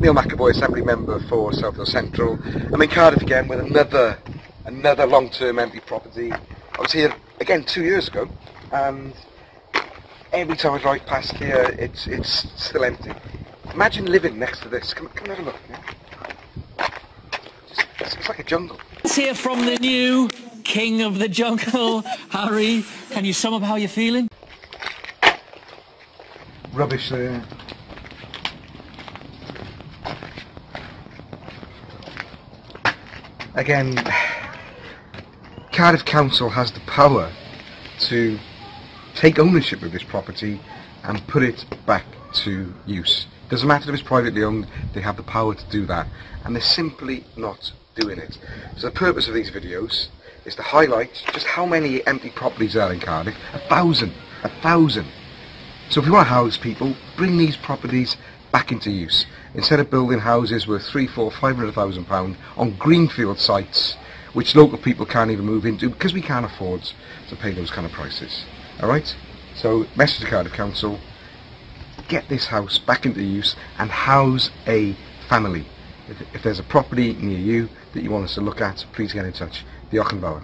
Neil McAvoy, Assembly Member for South Wales Central. I'm in Cardiff again with another long-term empty property. I was here again 2 years ago, and every time I drive past here, it's still empty. Imagine living next to this. Come and have a look. Yeah? It's like a jungle. Let's hear from the new king of the jungle, Harry. Can you sum up how you're feeling? Rubbish there. Again, Cardiff Council has the power to take ownership of this property and put it back to use. Doesn't matter if it's privately owned, they have the power to do that, and they're simply not doing it. So the purpose of these videos is to highlight just how many empty properties there are in Cardiff. 1,000. So if you want to house people, bring these properties back into use. Instead of building houses worth £300,000, £400,000 on greenfield sites which local people can't even move into because we can't afford to pay those kind of prices. Alright? So message to Cardiff Council, get this house back into use and house a family. If there's a property near you that you want us to look at, please get in touch. Diolch yn fawr.